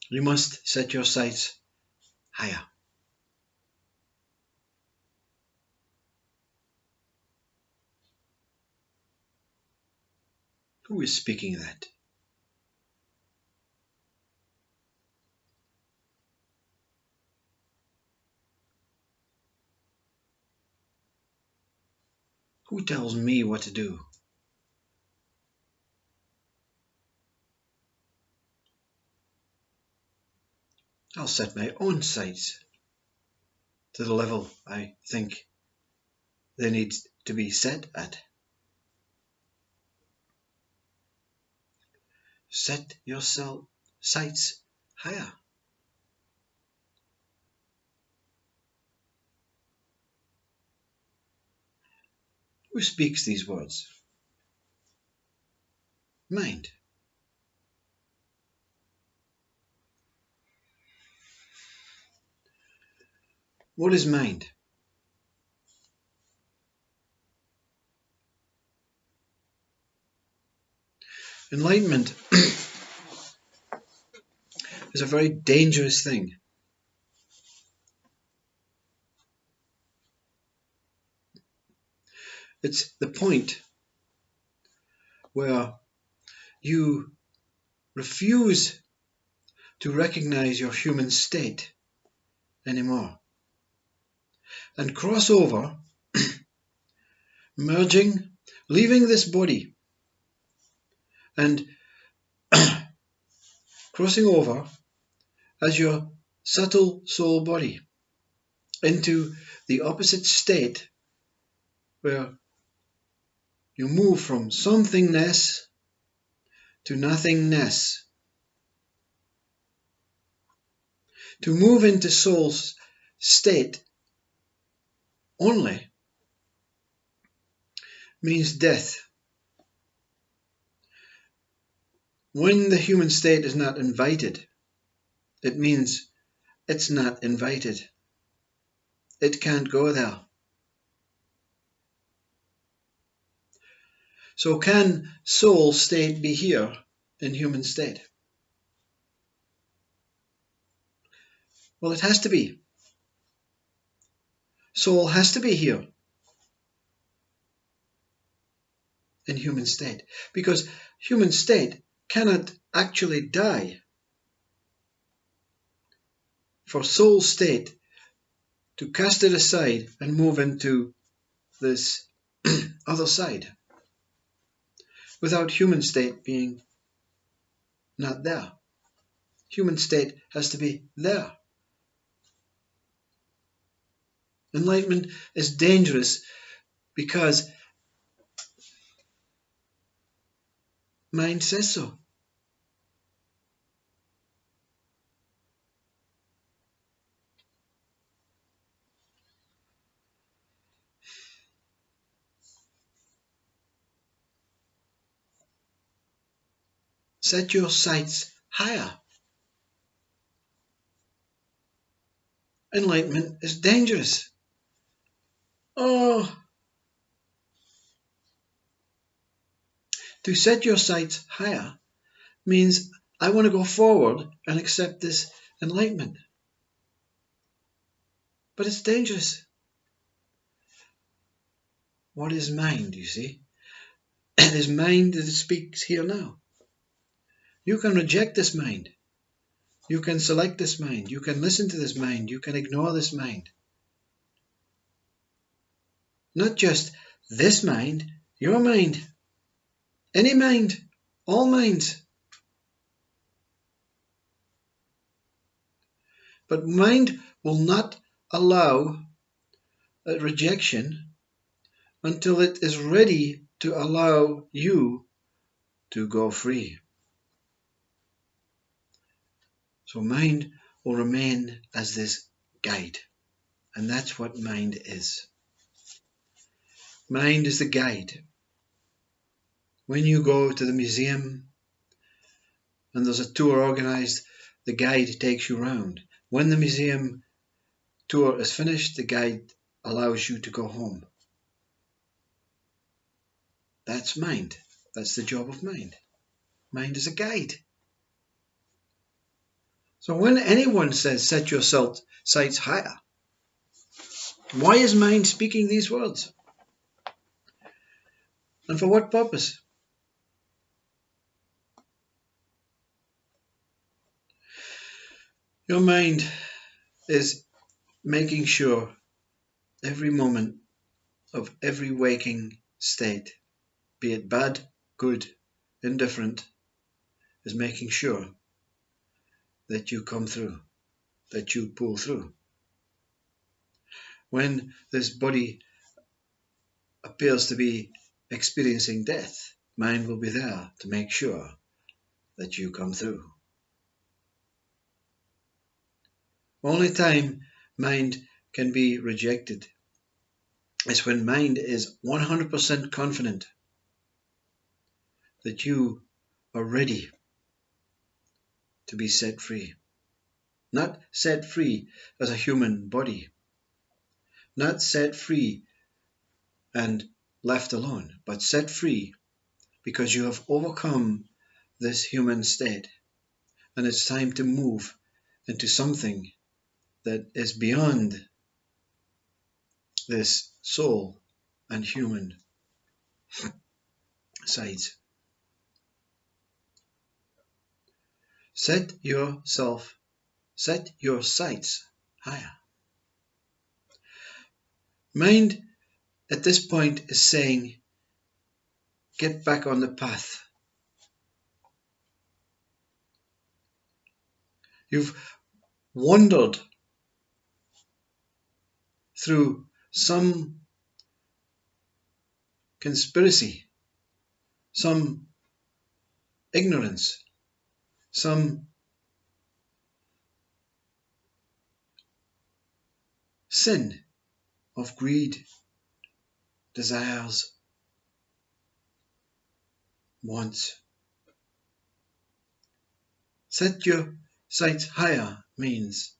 You must set your sights higher. Who is speaking that? Who tells me what to do? I'll set my own sights to the level I think they need to be set at. Set your sights higher. Who speaks these words? Mind. What is mind? Enlightenment is a very dangerous thing. It's the point where you refuse to recognize your human state anymore and cross over, merging, leaving this body and crossing over as your subtle soul body into the opposite state where you move from somethingness to nothingness. To move into soul's state only means death. When the human state is not invited, it means it's not invited. It can't go there. So can soul state be here in human state? Well, it has to be. Soul has to be here in human state because human state cannot actually die. For soul state to cast it aside and move into this other side without human state being not there. Human state has to be there. Enlightenment is dangerous because mind says so. Set your sights higher. Enlightenment is dangerous. Oh, to set your sights higher means I want to go forward and accept this enlightenment. But it's dangerous. What is mind, you see? It is mind that speaks here now. You can reject this mind. You can select this mind. You can listen to this mind. You can ignore this mind. Not just this mind, your mind. Any mind. All minds. But mind will not allow a rejection until it is ready to allow you to go free. So mind will remain as this guide. And that's what mind is. Mind is the guide. When you go to the museum and there's a tour organized, the guide takes you round. When the museum tour is finished, the guide allows you to go home. That's mind. That's the job of mind. Mind is a guide. So when anyone says set your sights higher, why is mind speaking these words? And for what purpose? Your mind is making sure every moment of every waking state, be it bad, good, indifferent, is making sure that you come through, that you pull through. When this body appears to be experiencing death, mind will be there to make sure that you come through. Only time mind can be rejected is when mind is 100% confident that you are ready to be set free. Not set free as a human body, not set free and left alone, but set free because you have overcome this human state, and it's time to move into something that is beyond this soul and human sides. Set your sights higher. Mind at this point is saying, get back on the path. You've wandered through some conspiracy, some ignorance, some sin of greed, desires, wants. Set your sights higher means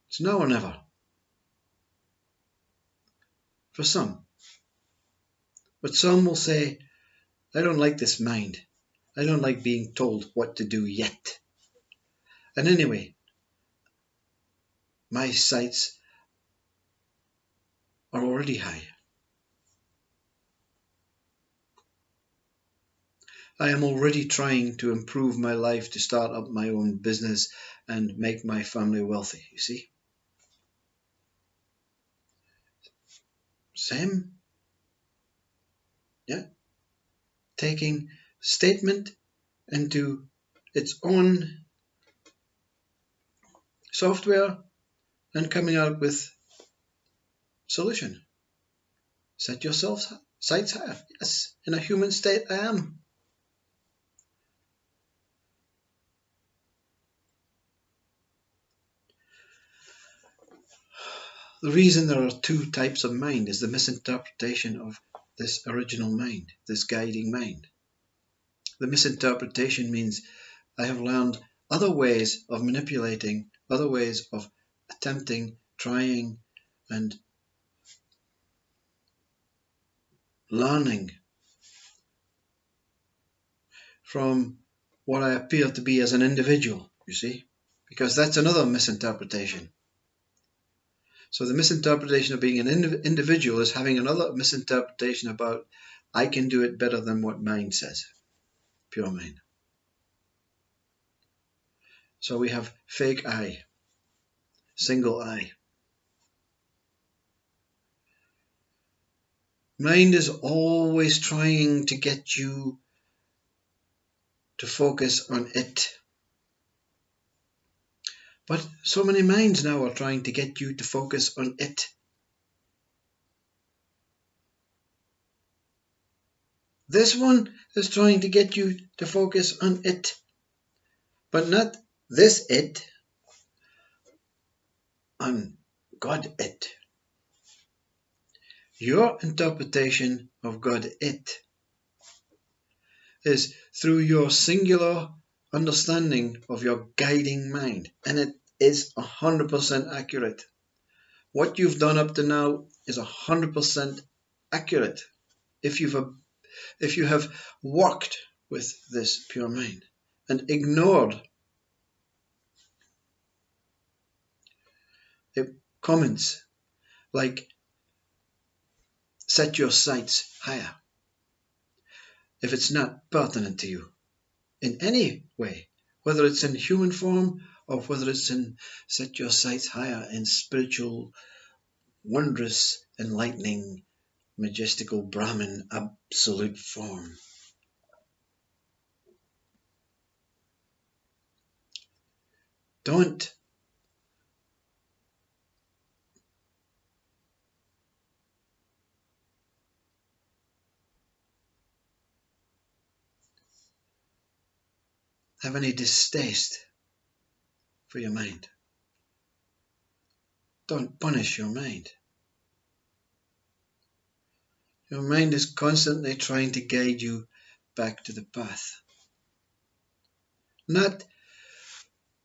it's now or never. For some. But some will say, I don't like this mind. I don't like being told what to do yet. And anyway, my sights are already high. I am already trying to improve my life, to start up my own business and make my family wealthy, you see? Same. Yeah. Taking statement into its own software and coming out with solution. Set yourself sights higher. Yes, in a human state I am. The reason there are two types of mind is the misinterpretation of this original mind, this guiding mind. The misinterpretation means I have learned other ways of manipulating, other ways of attempting, trying, and learning from what I appear to be as an individual, you see, because that's another misinterpretation. So the misinterpretation of being an individual is having another misinterpretation about I can do it better than what mind says, pure mind. So we have fake I, single I. Mind is always trying to get you to focus on it. But so many minds now are trying to get you to focus on it. This one is trying to get you to focus on it, but not this it, on God it. Your interpretation of God it is through your singular understanding of your guiding mind, and it is 100% accurate. What you've done up to now is 100% accurate if you have worked with this pure mind and ignored comments like set your sights higher if it's not pertinent to you in any way, whether it's in human form or whether it's in set your sights higher in spiritual, wondrous, enlightening, majestical Brahman absolute form. Don't have any distaste for your mind. Don't punish your mind. Your mind is constantly trying to guide you back to the path. Not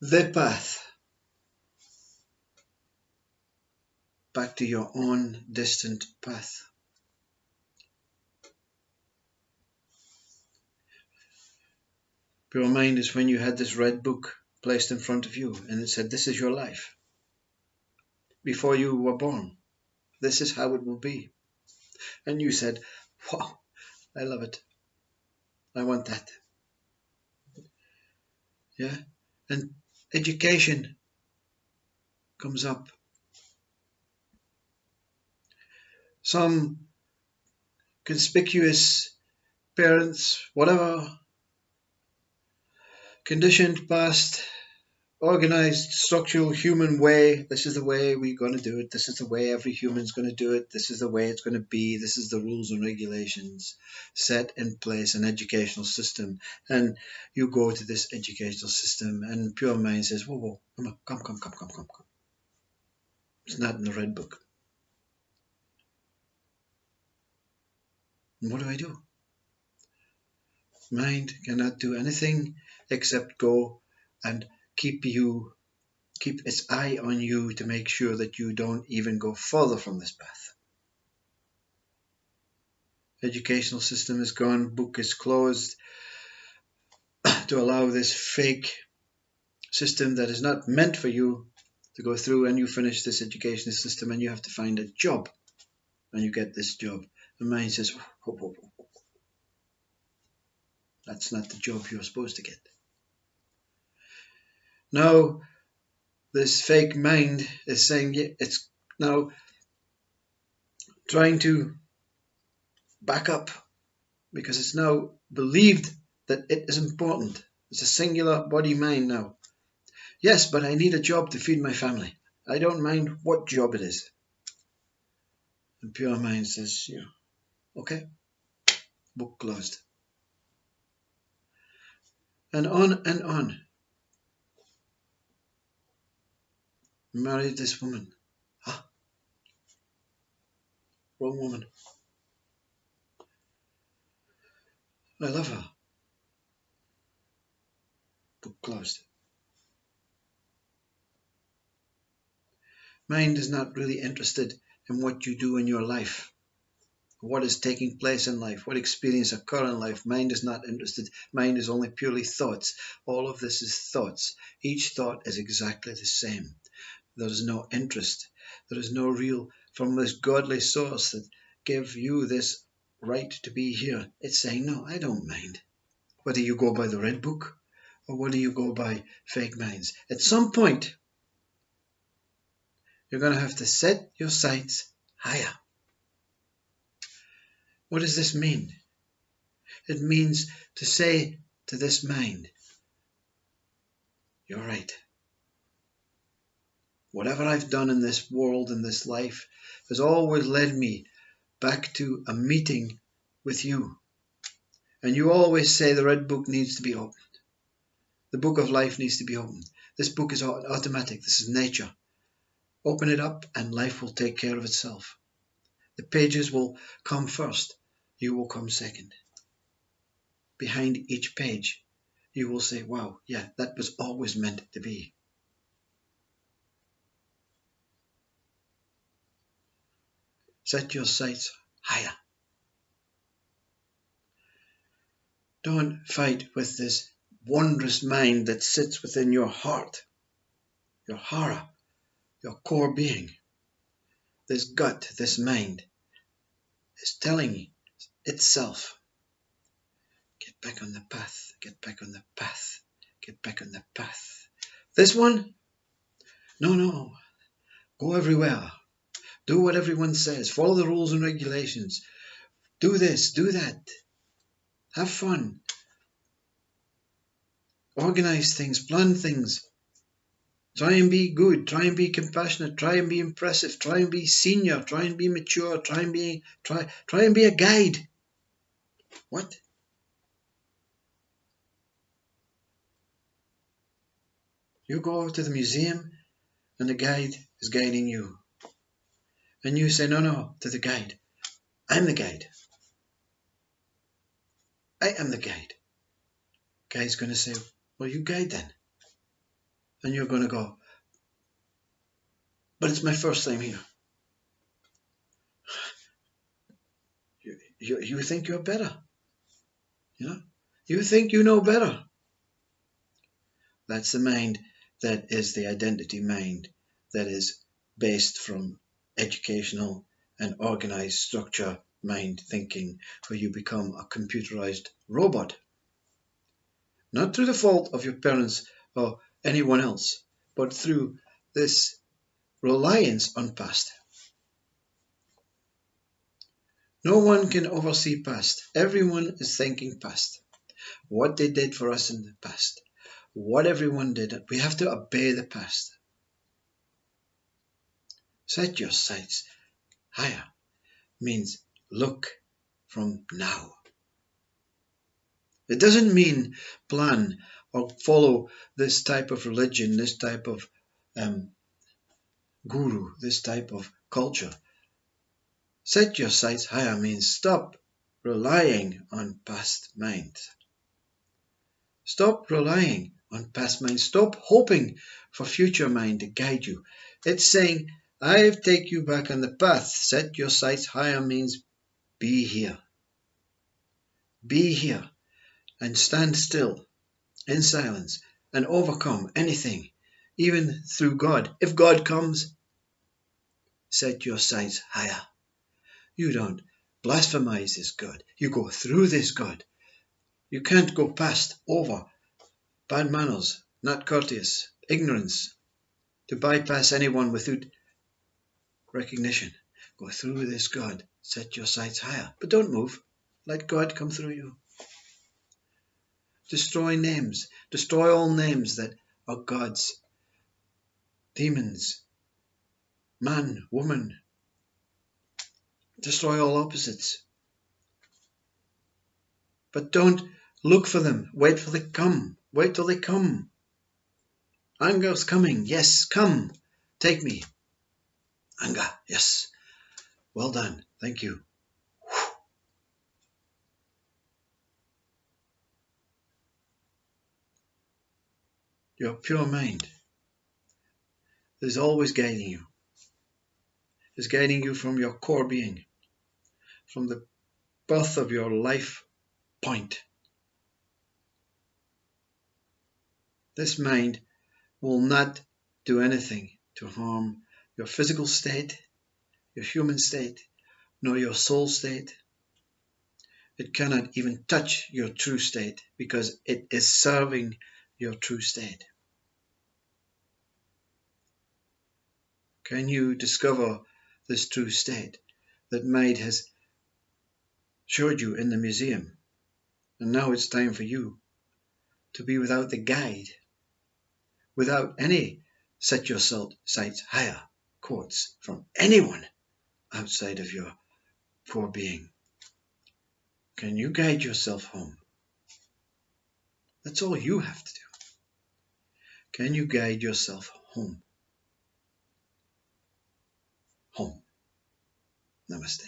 the path. Back to your own distant path. Pure mind is when you had this red book placed in front of you and it said, this is your life. Before you were born, this is how it will be. And you said, wow, I love it. I want that. Yeah. And education comes up. Some conspicuous parents, whatever, conditioned past, organized, structural, human way. This is the way we're going to do it. This is the way every human's going to do it. This is the way it's going to be. This is the rules and regulations set in place, an educational system. And you go to this educational system and pure mind says, whoa, whoa, come on. It's not in the red book. And what do? Mind cannot do anything except go and keep its eye on you to make sure that you don't even go further from this path. Educational system is gone, book is closed to allow this fake system that is not meant for you to go through, and you finish this educational system and you have to find a job and you get this job. The mind says, whoa. That's not the job you're supposed to get. Now, this fake mind is saying it's now trying to back up because it's now believed that it is important. It's a singular body mind now. Yes, but I need a job to feed my family. I don't mind what job it is. And pure mind says, yeah, okay, book closed. And on and on. Married this woman. Wrong woman. I love her. Book closed. Mind is not really interested in what you do in your life, what is taking place in life, what experience occur in life. Mind is not interested. Mind is only purely thoughts. All of this is thoughts. Each thought is exactly the same. There is no interest. There is no real, from this godly source that gave you this right to be here. It's saying, no, I don't mind. Whether you go by the red book or whether you go by fake minds. At some point, you're going to have to set your sights higher. What does this mean? It means to say to this mind, you're right. Whatever I've done in this world, in this life, has always led me back to a meeting with you. And you always say the red book needs to be opened. The book of life needs to be opened. This book is automatic. This is nature. Open it up and life will take care of itself. The pages will come first. You will come second. Behind each page, you will say, wow, yeah, that was always meant to be. Set your sights higher. Don't fight with this wondrous mind that sits within your heart, your hara, your core being, this gut, this mind, is telling itself, get back on the path, get back on the path, get back on the path. This one? No. Go everywhere. Do what everyone says. Follow the rules and regulations. Do this, do that. Have fun. Organize things, plan things. Try and be good. Try and be compassionate. Try and be impressive. Try and be senior. Try and be mature. Try and be a guide. What? You go to the museum and the guide is guiding you. And you say, no, to the guide. I'm the guide. I am the guide. Guide's going to say, well, you guide then. And you're going to go, but it's my first time here. You think you're better. You know? You think you know better. That's the mind that is the identity mind that is based from educational and organized structure mind thinking, where you become a computerized robot. Not through the fault of your parents or anyone else, but through this reliance on past. No one can oversee past. Everyone is thinking past. What they did for us in the past. What everyone did. We have to obey the past. Set your sights higher means look from now. It doesn't mean plan or follow this type of religion, this type of guru, this type of culture. Set your sights higher means stop relying on past minds. Stop relying on past mind. Stop hoping for future mind to guide you. It's saying, I take you back on the path. Set your sights higher means be here. Be here and stand still in silence and overcome anything, even through God. If God comes, set your sights higher. You don't blasphemize this God. You go through this God. You can't go past, over, bad manners, not courteous, ignorance, to bypass anyone without recognition. Go through this God. Set your sights higher. But don't move. Let God come through you. Destroy names. Destroy all names that are gods, demons, man, woman. Destroy all opposites. But don't look for them. Wait for they come. Wait till they come. Anger's coming. Yes, come. Take me. Anger. Yes. Well done. Thank you. Your pure mind is always guiding you. Is guiding you from your core being, from the birth of your life point. This mind will not do anything to harm your physical state, your human state, nor your soul state. It cannot even touch your true state because it is serving your true state. Can you discover this true state that mind has showed you in the museum? And now it's time for you to be without the guide, without any set your sights higher quotes from anyone outside of your poor being. Can you guide yourself home? That's all you have to do. Can you guide yourself home? Home. Namaste.